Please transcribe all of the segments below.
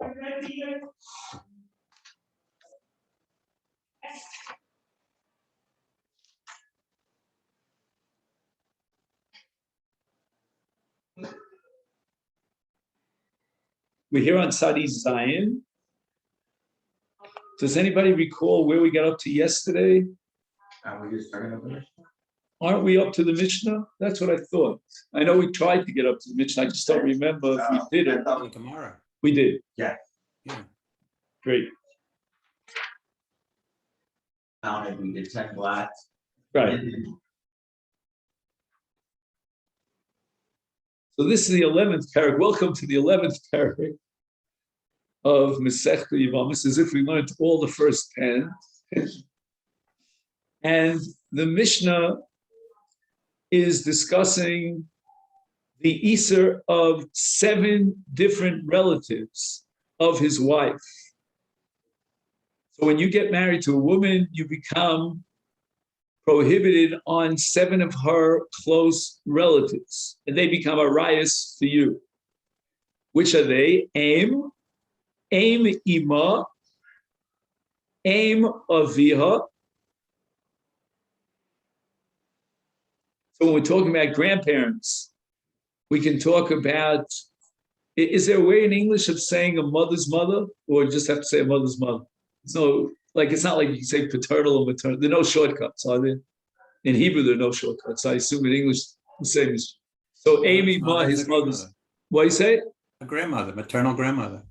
We're here on Sadi Zion. Does anybody recall where we got up to yesterday? We just started up the Mishnah. Aren't we up to the Mishnah? That's what I thought. I know we tried to get up to the Mishnah. I just don't remember if we did it. Tomorrow. We did. Yeah. Great. Counted, we did 10 black. Right. So this is the 11th parak. Welcome to the 11th parak of Masechet Yevamot, as if we learned all the first 10. And the Mishnah is discussing the Isser of 7 different relatives of his wife. So when you get married to a woman, you become prohibited on 7 of her close relatives, and they become a rayas for you. Which are they? Aim Ima, Aim Aviha. So when we're talking about grandparents, we can talk about, is there a way in English of saying a mother's mother, or just have to say a mother's mother? So, it's not like you can say paternal or maternal. There are no shortcuts, are there? In Hebrew, there are no shortcuts. I assume in English, the same is. So Amy, his mother's, what do you say? A grandmother, maternal grandmother.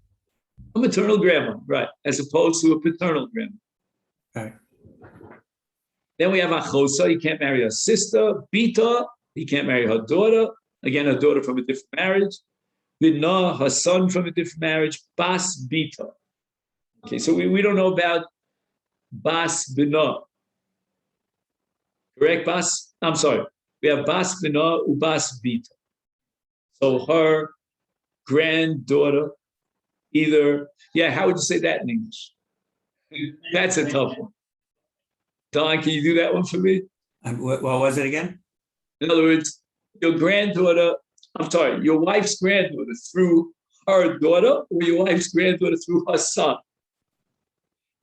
A maternal grandma, right, as opposed to a paternal grandma. Okay. Then we have Achosa, he can't marry her sister. Bita, he can't marry her daughter. Again, her daughter from a different marriage. Binah, her son from a different marriage. Bas Bita. Okay, so we don't know about Bas Binah. Correct, Bas? I'm sorry. We have Bas Binah Ubas Bita. So her granddaughter, either, how would you say that in English? That's a tough one. Don, can you do that one for me? What was it again? In other words, your wife's granddaughter through her daughter, or your wife's granddaughter through her son.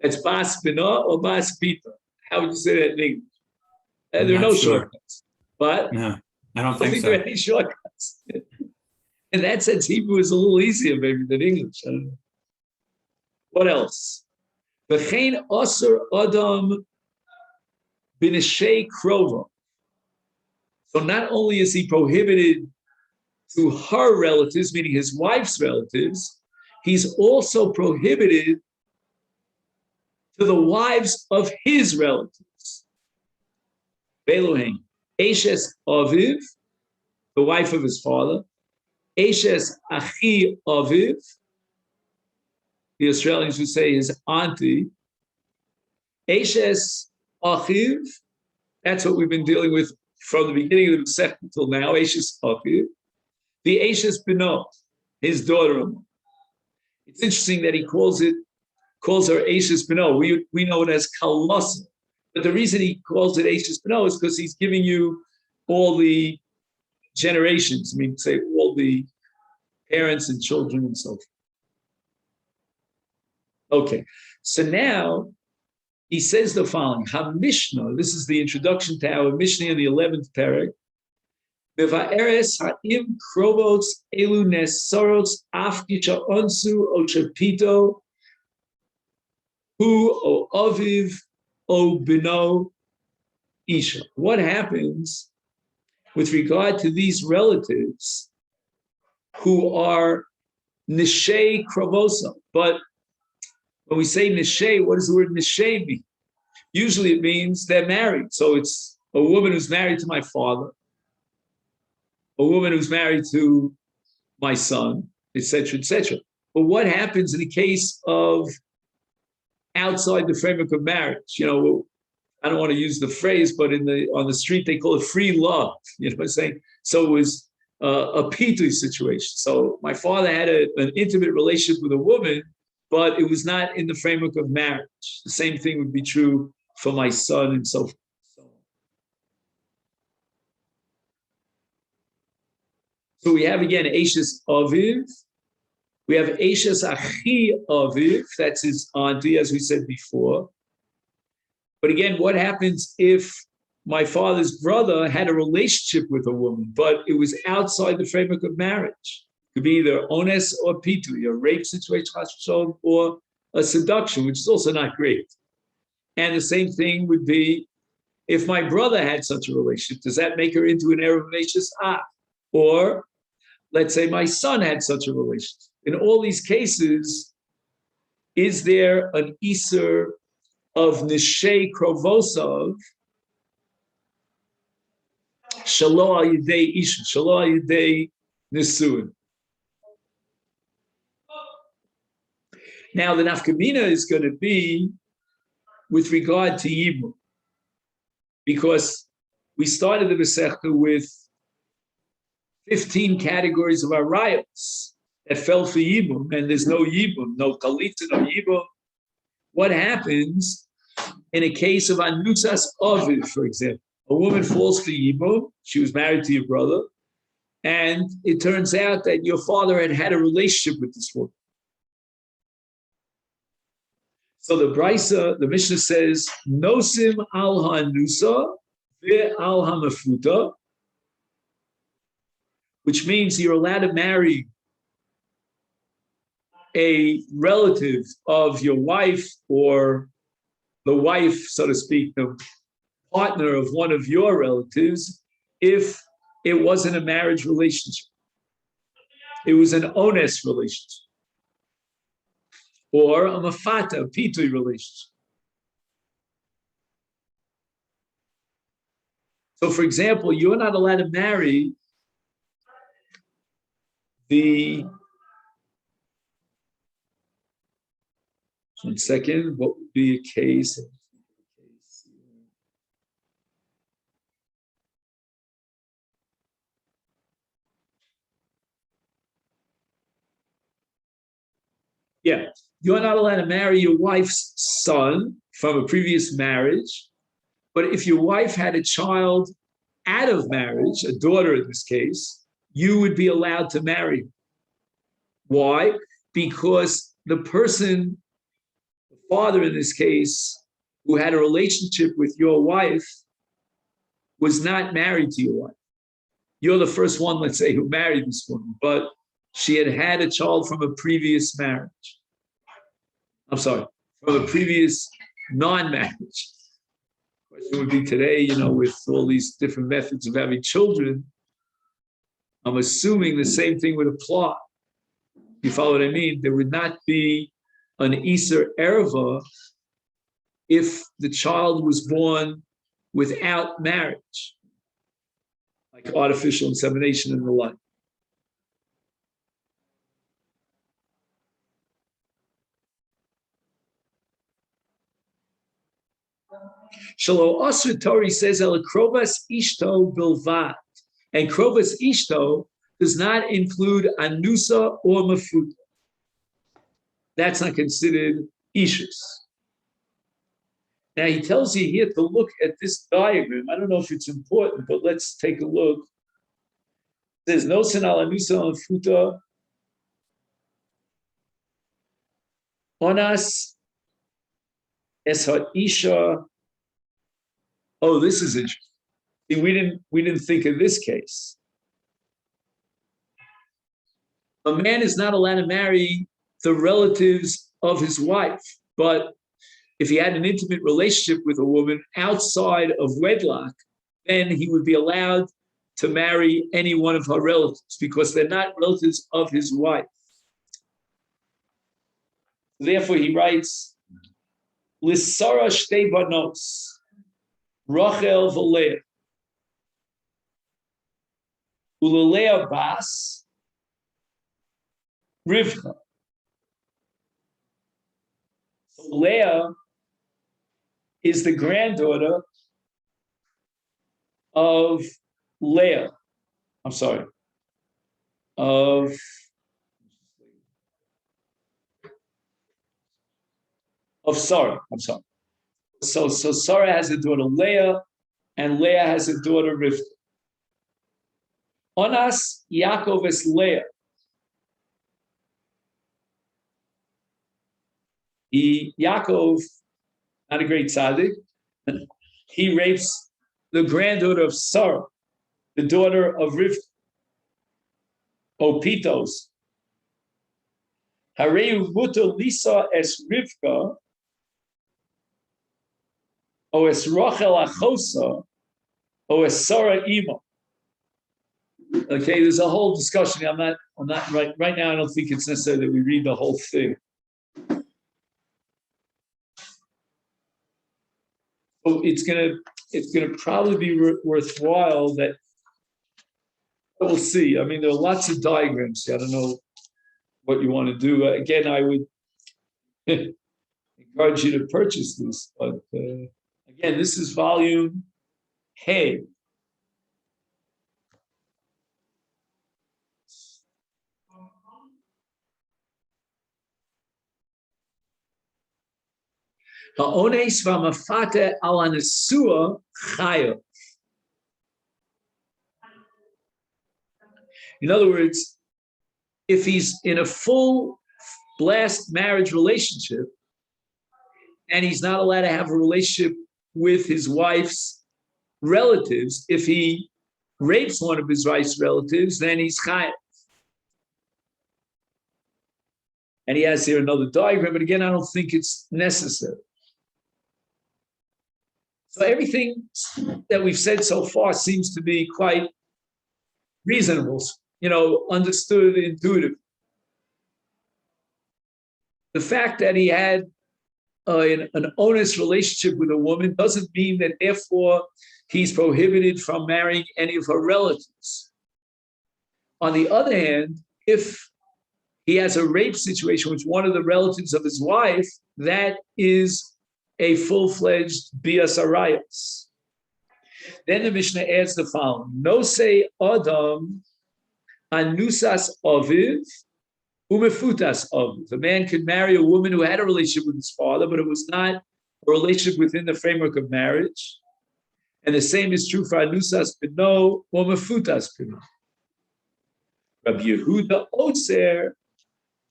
That's Bas Binah or Bas Bita. How would you say that in English? There are no shortcuts. But no, I don't think so. There are any shortcuts. In that sense, Hebrew is a little easier maybe than English. I don't know. What else? V'chein osur adam b'neshei krova. So not only is he prohibited to her relatives, meaning his wife's relatives, he's also prohibited to the wives of his relatives. Beluhain, Eshes Aviv, the wife of his father, Eshes Achi Aviv, the Australians would say his auntie, Eshes Achiv, that's what we've been dealing with from the beginning of the Masechet until now, Eshes Achiv, the Eshes Binah, his daughter-in-law. It's interesting that he calls her Eshes Binah. We know it as Kalasa. But the reason he calls it Eshes Binah is because he's giving you all the generations. Say all the parents and children and so forth. Okay, so now he says the following. HaMishnah, this is the introduction to our Mishnah in the 11th parak. Beva'eres ha'im krovos elu nesaros afkisha onsu o chapito hu o aviv o bino isha. What happens with regard to these relatives who are nishei kravosa? But when we say nishei, what does the word nishei mean? Usually it means they're married. So it's a woman who's married to my father, a woman who's married to my son, etc., etc. But what happens in the case of outside the framework of marriage? I don't want to use the phrase, but on the street they call it free love. You know what I'm saying? So it was a pitu situation. So my father had an intimate relationship with a woman, but it was not in the framework of marriage. The same thing would be true for my son and so forth. So we have again Eshes Aviv, We have Eishes Achi Aviv, that's his auntie, as we said before. But again, what happens if my father's brother had a relationship with a woman, but it was outside the framework of marriage? It could be either ones or pitui, a rape situation, or a seduction, which is also not great. And the same thing would be if my brother had such a relationship, does that make her into an Erev Meishes Ah? Or let's say my son had such a relationship. In all these cases, is there an Isser of Nishei Krovosov, Shalo al Yidei Isha, Shalo al Yidei Nisuin? Now, the nafkamina is going to be with regard to Yibum, because we started the Masechta with 15 categories of our riots that fell for Yibum, and there's no Yibum, no Kalitza, no Yibum. What happens in a case of Anusas Ovid, for example? A woman falls for Yibum, she was married to your brother, and it turns out that your father had a relationship with this woman. So the Brisa, the Mishnah says, Nosim al ha'anusa ve al ha'mafuta, which means you're allowed to marry a relative of your wife, or the wife, so to speak, the partner of one of your relatives, if it wasn't a marriage relationship. It was an ones relationship, or a mafata, a pitui relationship. So, for example, you're not allowed to marry the, one second, what would be a case? Yeah, you're not allowed to marry your wife's son from a previous marriage, but if your wife had a child out of marriage, a daughter in this case, you would be allowed to marry her. Why? Because the person, the father in this case, who had a relationship with your wife was not married to your wife. You're the first one, let's say, who married this woman, but she had had a child from a previous marriage. I'm sorry, from a previous non-marriage. Question would be today, with all these different methods of having children, I'm assuming the same thing would apply. You follow what I mean? There would not be an Iser Erva if the child was born without marriage, like artificial insemination and the like. Shalo Asr Tori says El Krovas Ishto Bilvat. And Krovas Ishto does not include Anusa or Mafuta. That's not considered Ishus. Now he tells you here to look at this diagram. I don't know if it's important, but let's take a look. It says no sinal Anusa or Mafuta. Onas Eshat Isha. Oh, this is interesting. See, we didn't think of this case. A man is not allowed to marry the relatives of his wife, but if he had an intimate relationship with a woman outside of wedlock, then he would be allowed to marry any one of her relatives because they're not relatives of his wife. Therefore, he writes, Lissara shtei banos, Rachel v'Leah, u'Leah bas, Rivka. So Leah is the granddaughter of Leah. I'm sorry. Of Sarah. I'm sorry. So Sarah has a daughter Leah, and Leah has a daughter Rivka. Onas Yaakov es Leah. Yaakov, not a great tzaddik, he rapes the granddaughter of Sarah, the daughter of Rivka, Opitos. Hareu muter Lisa es Rivka, o es Rachel achosa, o es Sarah ima. Okay, there's a whole discussion. I'm not right now. I don't think it's necessary that we read the whole thing. So it's gonna probably be worthwhile that we'll see. I mean, there are lots of diagrams. I don't know what you want to do. Again, I would encourage you to purchase this. But again, this is volume Hey. Ha'ones v'mafate al hanesua chayav. In other words, if he's in a full blast marriage relationship and he's not allowed to have a relationship with his wife's relatives, if he rapes one of his wife's relatives, then he's chayav. And he has here another diagram, but again, I don't think it's necessary. So everything that we've said so far seems to be quite reasonable, understood, intuitive. The fact that he had an honest relationship with a woman doesn't mean that therefore he's prohibited from marrying any of her relatives. On the other hand, if he has a rape situation with one of the relatives of his wife, that is a full-fledged bias arayos. Then the Mishnah adds the following: No say Adam anusas aviv umefutas aviv. A man could marry a woman who had a relationship with his father, but it was not a relationship within the framework of marriage. And the same is true for anusas beno or mefutas beno. Rabbi Yehuda otzer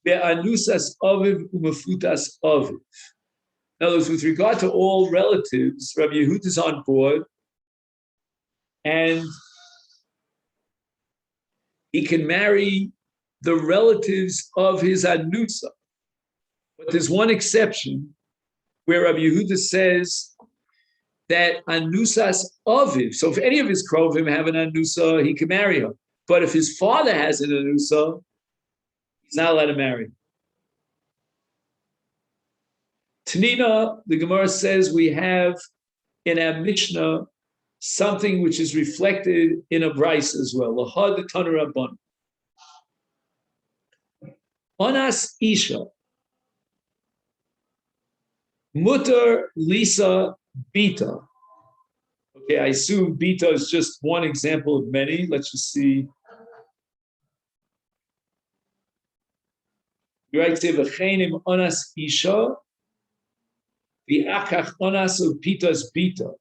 be'anusas aviv umefutas aviv. In other words, with regard to all relatives, Rabbi Yehuda is on board, and he can marry the relatives of his anusa. But there's one exception where Rabbi Yehuda says that anusas aviv, so if any of his krovim have an anusa, he can marry her. But if his father has an anusa, he's not allowed to marry her. Tanina, the Gemara says we have in our Mishnah something which is reflected in a brisa as well. Lahad the Tanu Rabban. Onas Isha. Mutter Lisa Bita. Okay, I assume Bita is just one example of many. Let's just see. You write say V'chenim Onas Isha. The akach onas of pita's bita.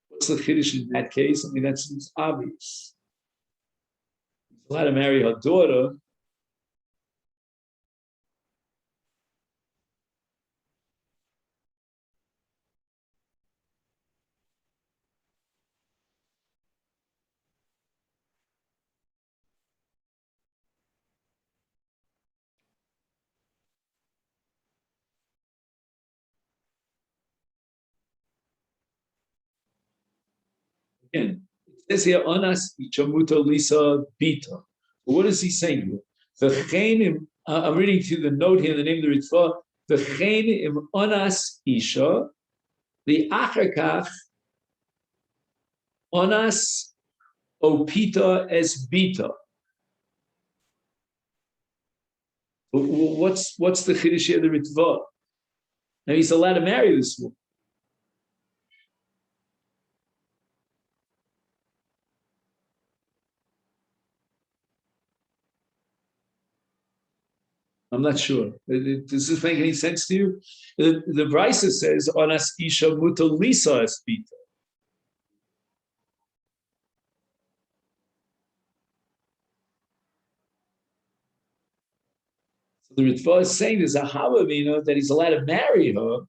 What's the chiddush in that case? I mean, that seems obvious. He's allowed to marry her daughter. Again, it says here, Onas Ichamuto Lisa Bita. What is he saying here? I'm reading to the note here, the name of the Ritva. The Chenim Onas Isha, the Achakach Onas Opita es Bita. What's the Chiddush here, the Ritva? Now he's allowed to marry this woman. I'm not sure. Does this make any sense to you? The Brisa says, Onas Isha Muta Lisa Espita. So the Ritva is saying there's a Havamina that he's allowed to marry her,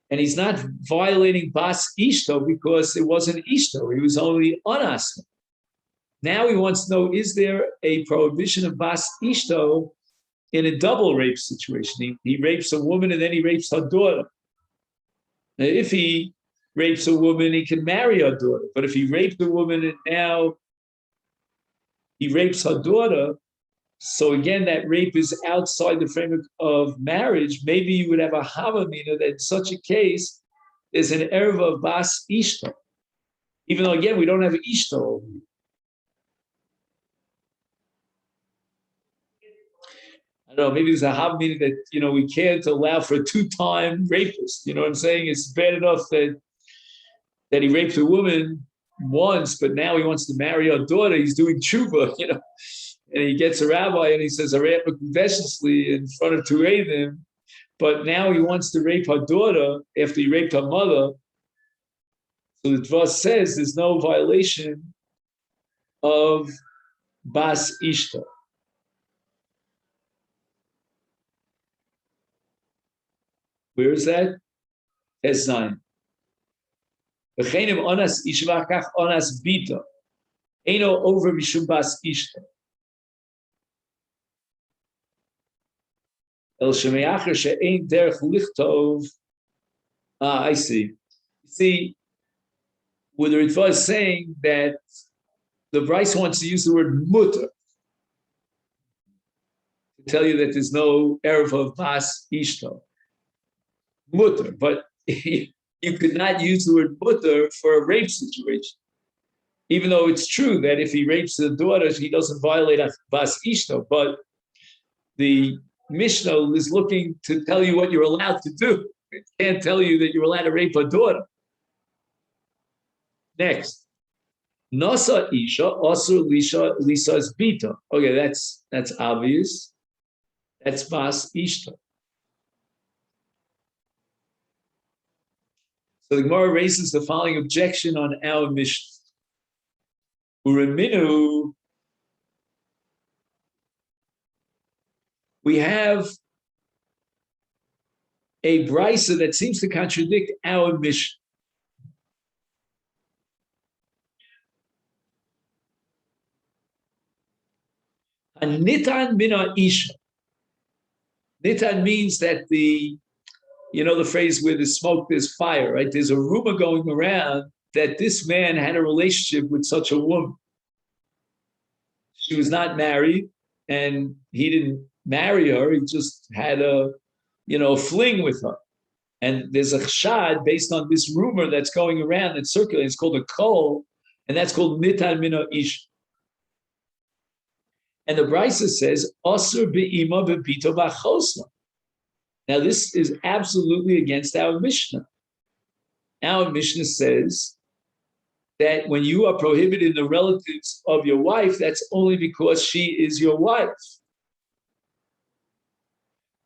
and he's not violating Bas Ishto because it wasn't Ishto, he was only Anasna. Now he wants to know, is there a prohibition of Bas Ishto in a double rape situation? He rapes a woman and then he rapes her daughter. Now, if he rapes a woman, he can marry her daughter. But if he raped a woman and now he rapes her daughter, so again, that rape is outside the framework of marriage. Maybe you would have a Havamina that in such a case, there's an erva of Bas Ishto. Even though, again, we don't have Ishto over here. I don't know, maybe there's a Havamina that, we can't allow for a two-time rapist. You know what I'm saying? It's bad enough that he raped a woman once, but now he wants to marry her daughter. He's doing tshuva, and he gets a rabbi and he says, in front of two Eidim, but now he wants to rape her daughter after he raped her mother. So the Dvar says there's no violation of Bas Ishta. Where is that? Ezayin. V'chenim onas ishvakach onas bita. Eino over mishum Bas Ishta. El shemeyacher she'ein derech lichtov. I see. See, where the Ritva is saying that the Bryce wants to use the word mutter to tell you that there's no erev of Bas Ishto. Mutter, but you could not use the word mutter for a rape situation. Even though it's true that if he rapes the daughter, he doesn't violate Bas Ishto, but the Mishnah is looking to tell you what you're allowed to do. It can't tell you that you're allowed to rape a daughter. Next. Nasa Isha, Asur Lisa's Bita. Okay, that's obvious. That's Bas Ishta. So the Gemara raises the following objection on our Mishnah. Uriminu, we have a brisa that seems to contradict our Mishnah. And Nitan mina Isha. Nitan means that the phrase where there's smoke, there's fire, right? There's a rumor going around that this man had a relationship with such a woman. She was not married, and he didn't marry her. He just had a fling with her. And there's a chshad based on this rumor that's going around that's circulating. It's called a kol, and that's called Nitan mina Isha. And the Brisa says, Asur be'ima be'bito ba'chosla. Now, this is absolutely against our Mishnah. Our Mishnah says that when you are prohibiting the relatives of your wife, that's only because she is your wife.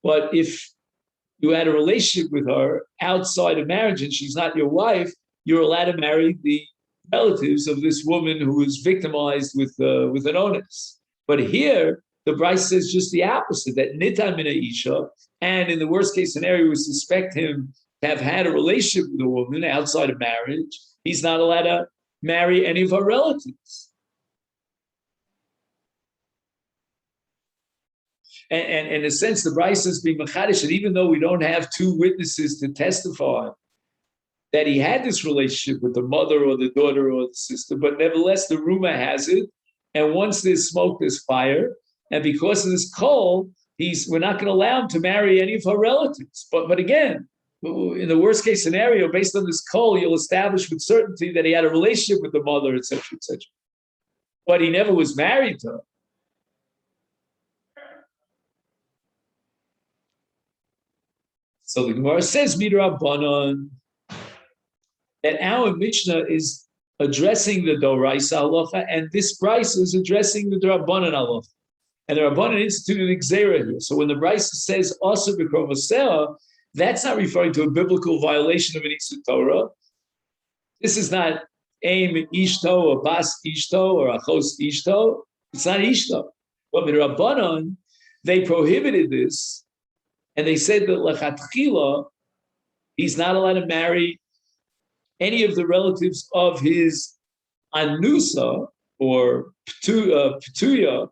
But if you had a relationship with her outside of marriage and she's not your wife, you're allowed to marry the relatives of this woman who was victimized with an onus. But here, the Bryce says just the opposite, that Nitan mina Isha, and in the worst case scenario, we suspect him to have had a relationship with a woman outside of marriage. He's not allowed to marry any of her relatives. And in a sense, the Bryce is being machadish, and even though we don't have two witnesses to testify that he had this relationship with the mother or the daughter or the sister, but nevertheless, the rumor has it. And once there's smoke, there's fire. And because of this coal, we're not going to allow him to marry any of her relatives. But again, in the worst case scenario, based on this coal, you'll establish with certainty that he had a relationship with the mother, etc., etc. But he never was married to her. So the Gemara says, Midrabanan, that our Mishnah is addressing the Doraisa halacha, and this Bryce is addressing the Drabanan halacha. And the Rabbanan instituted an Xera here. So when the Bryce says also b'krovosea, that's not referring to a biblical violation of an Isur Torah. This is not aim ishto or bas ishto or achos ishto. It's not ishto. But with Rabbanan, they prohibited this, and they said that lechatchila, he's not allowed to marry any of the relatives of his anusa or ptuya.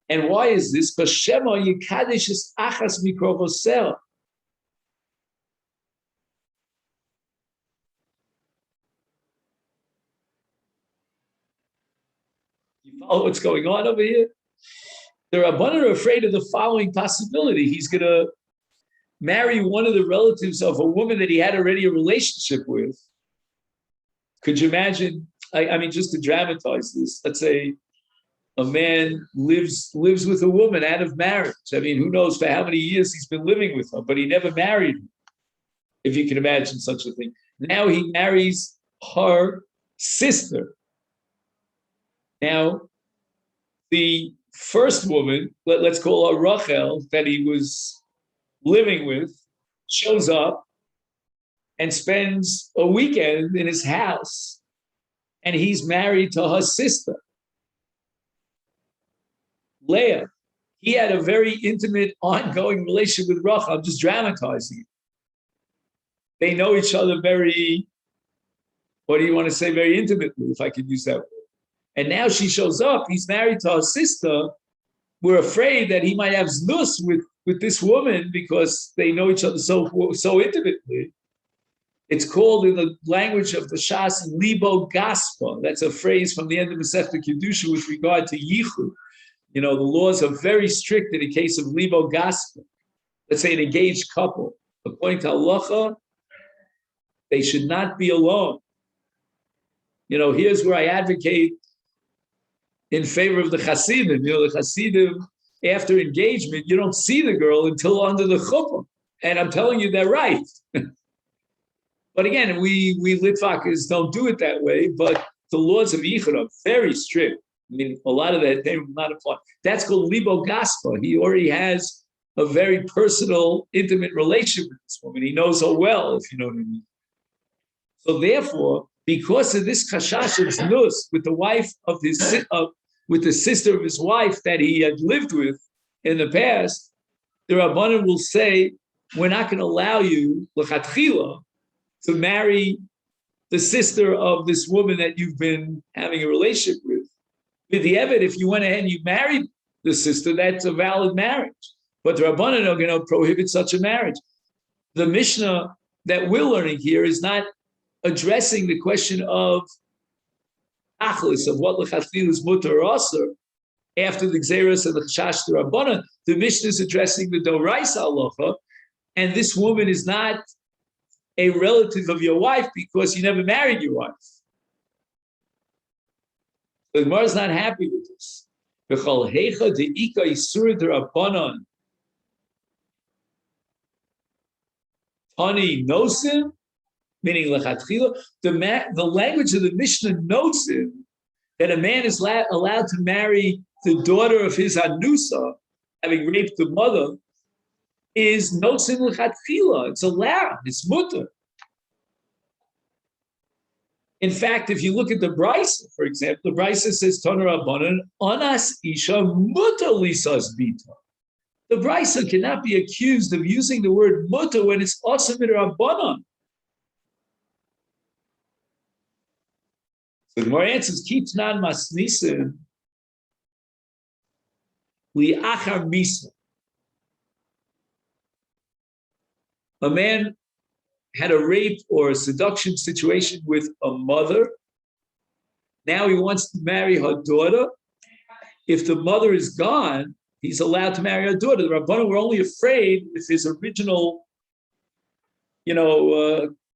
And why is this? Because Shema Yikadesh is achas mikrovosel. You follow what's going on over here? The Rabbanan are afraid of the following possibility. He's going to marry one of the relatives of a woman that he had already a relationship with. Could you imagine? I mean, just to dramatize this, let's say a man lives with a woman out of marriage. I mean, who knows for how many years he's been living with her, but he never married her, if you can imagine such a thing. Now he marries her sister. Now, the first woman, let's call her Rachel, that he was living with, shows up and spends a weekend in his house, and he's married to her sister, Leah. He had a very intimate, ongoing relationship with Rachel. I'm just dramatizing it. They know each other very, what do you want to say, very intimately, if I could use that word. And now she shows up, he's married to her sister. We're afraid that he might have znus with this woman because they know each other so intimately. It's called in the language of the Shas libo gaspa. That's a phrase from the end of Masechet Kedusha with regard to yichud. You know, the laws are very strict in the case of libo gaspa. Let's say an engaged couple. According to halacha, they should not be alone. You know, here's where I advocate in favor of the Hasidim. You know, the Hasidim, after engagement, you don't see the girl until under the chuppah. And I'm telling you, they're right. But again, we Litvakis don't do it that way, but the laws of Yichud are very strict. I mean, a lot of that, they will not apply. That's called libo gaspa. He already has a very personal, intimate relationship with this woman. He knows her well, if you know what I mean. So therefore, because of this chashash of znus with the wife of his, with the sister of his wife that he had lived with in the past, the Rabbanan will say, we're not going to allow you, l'chatchila, to marry the sister of this woman that you've been having a relationship with. With the Evid, if you went ahead and you married the sister, that's a valid marriage. But the Rabbanan are going to prohibit such a marriage. The Mishnah that we're learning here is not addressing the question of achlis, of what l'chatchila is mutar or aser, after the Gzeros and the Chashash Rabbanan. The Mishnah is addressing the Doraisa halacha, and this woman is not a relative of your wife because you never married your wife. The Gemara is not happy with this. Tani nosim, meaning lechatchila. The language of the Mishnah notes it that a man is allowed to marry the daughter of his anusa, having raped the mother, is nosim lechatchila. It's allowed. It's mutter. In fact, if you look at the Brisa, for example, the Brisa says, Tana Rabbanan, Onas Isha Muta Lisas Bita. The Brisa cannot be accused of using the word muta when it's also mit Rabbanan. So the Gemara answers, Kitnan Masnisim Liachar Misa. A man had a rape or a seduction situation with a mother. Now he wants to marry her daughter. If the mother is gone, he's allowed to marry her daughter. The Rabbanan were only afraid if his original,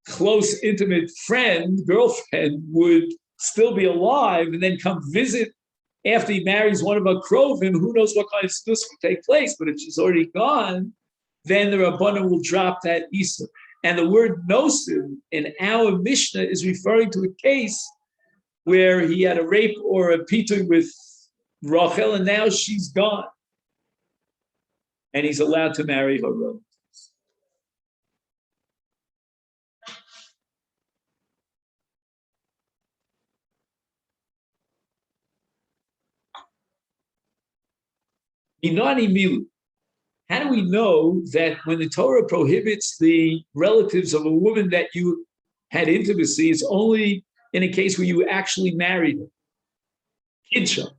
close, intimate friend, girlfriend, would still be alive and then come visit after he marries one of her krovim. Who knows what kind of snus will take place? But if she's already gone, then the Rabbanan will drop that Issa. And the word nosim in our Mishnah is referring to a case where he had a rape or a pitui with Rachel, and now she's gone. And he's allowed to marry her relatives. Inani milu. How do we know that when the Torah prohibits the relatives of a woman that you had intimacy, it's only in a case where you actually married her? Kidsha.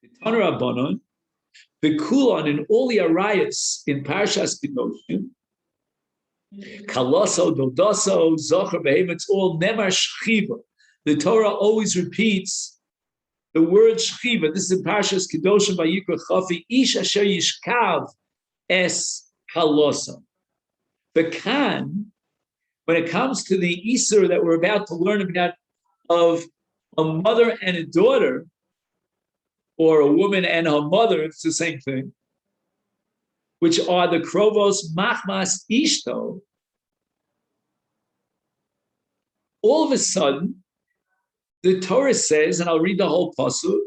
The Tanur Rabbanon, the Kulon, in all the arayas in Parshas Kedoshim, Kaloso, Dodoso, Zocher, Behem, it's all Nemar Shchiva. The Torah always repeats the word Shchiva. This is in Parshas Kedoshim, Vayikra Chafi, Ish Asher Yishkav Es Kaloso. The Khan, when it comes to the Isur that we're about to learn about of a mother and a daughter, or a woman and her mother, it's the same thing, which are the Krovos Machmas Ishto, all of a sudden, the Torah says, and I'll read the whole pasuk,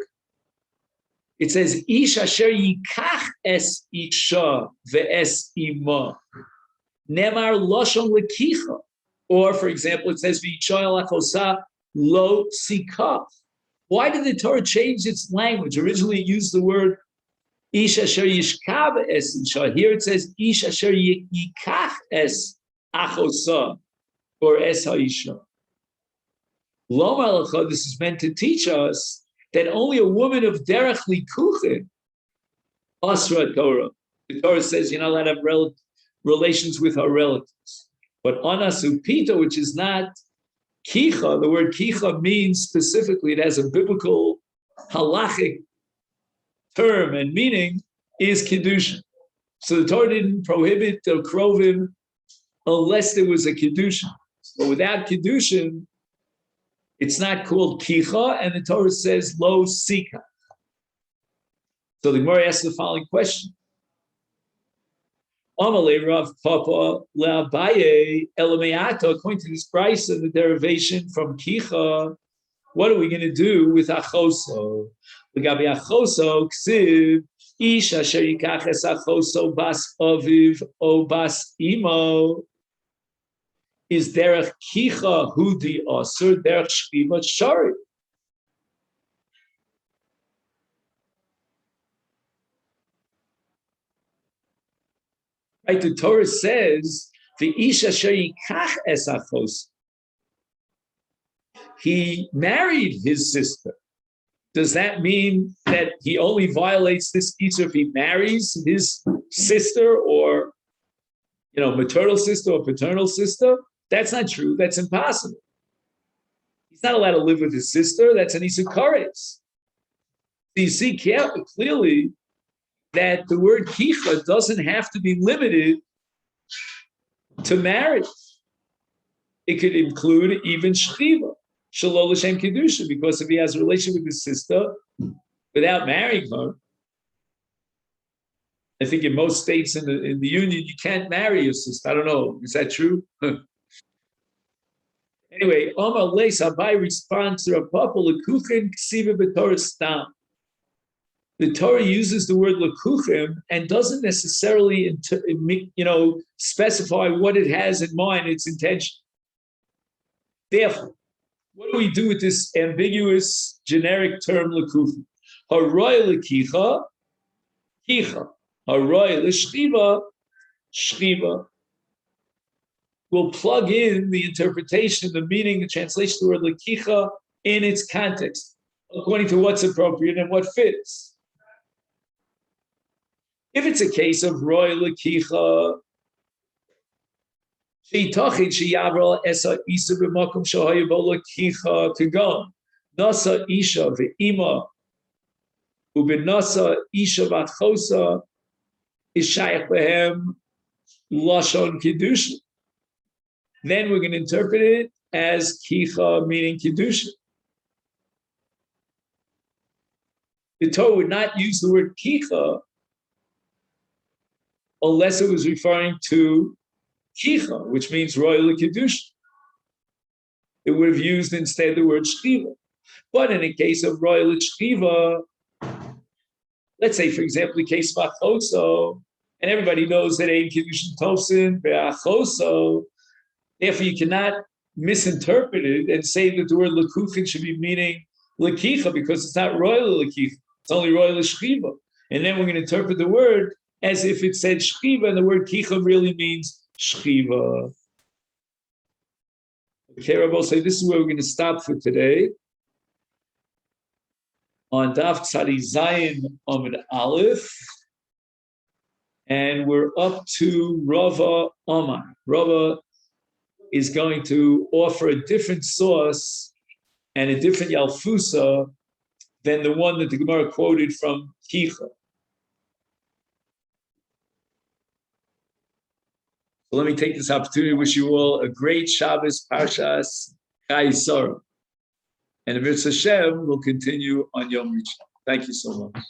it says, Ish asher yikach es isha ve'es ima, nemar loshon lekicha. Or, for example, it says, V'yisha lachosa lo sikach. Why did the Torah change its language? Originally, it used the word Ish asher yishkav es isha. Here it says Ish asher yikach es achosa, or es haisha. Lo malacha, this is meant to teach us that only a woman of derech likuchin, asra Torah. The Torah says you're not allowed to have relations with her relatives. But anasu pita, which is not kicha, the word kicha means specifically, it has a biblical halachic term and meaning, is kiddushin. So the Torah didn't prohibit the krovim unless there was a kiddushin. But without kiddushin, it's not called kicha, and the Torah says lo sika. So the Gemara asks the following question. Amalei Rav Papa le'abaye elameata, according to this price of the derivation from kicha, what are we going to do with achoso? L'gabi achoso ksiv ish asher yikach es achoso bas aviv o bas imo is derech kicha hudi asur derech shvivat shari. Right, the Torah says the ish asher yikach es achoso. He married his sister. Does that mean that he only violates this issue if he marries his sister, or maternal sister or paternal sister? That's not true. That's impossible. He's not allowed to live with his sister. That's an issue kares. You see clearly that the word kicha doesn't have to be limited to marriage. It could include even shchiva. Shalol l'shem kedusha, because if he has a relation with his sister without marrying her, I think in most states in the union you can't marry your sister. I don't know, is that true? Anyway, Omar Leis Abai responds to Rav Papa lekuchim ksiva b'Torah stam. The Torah uses the word lekuchim and doesn't necessarily specify what it has in mind, its intention. Therefore, what do we do with this ambiguous generic term lekuchim? Haroy lekicha, kicha. Haroy l'shchiva, shchiva. We'll plug in the interpretation, the meaning, the translation of the word lekicha in its context, according to what's appropriate and what fits. If it's a case of roy lekicha, sheitachin sheyavra esa isa b'makom shohayu bo lekicha kagon nasa isha ve'ima ubenasa isha vatchosa is shayach behem lashon kiddushin. Then we're going to interpret it as kicha, meaning kiddushin. The Torah would not use the word kicha unless it was referring to kicha, which means royal kiddushin. It would have used instead the word shchiva. But in a case of royal shchiva, let's say, for example, the case of achoso, and everybody knows that ein kiddushin tofsin be'achoso. Therefore, you cannot misinterpret it and say that the word lekuchin should be meaning lekicha, because it's not royal lekicha, it's only royal shchiva. And then we're going to interpret the word as if it said shchiva, and the word kicha really means shchiva. Okay, Rabbi, so this is where we're going to stop for today. On Daf Tzadi Zayin Amud Aleph. And we're up to Rava Amar. Rava is going to offer a different sauce and a different Yalfusa than the one that the Gemara quoted from Kicha. So let me take this opportunity to wish you all a great Shabbos Parshas Chai Sarah. And the Mitzvah Hashem will continue on Yom Rishon. Thank you so much.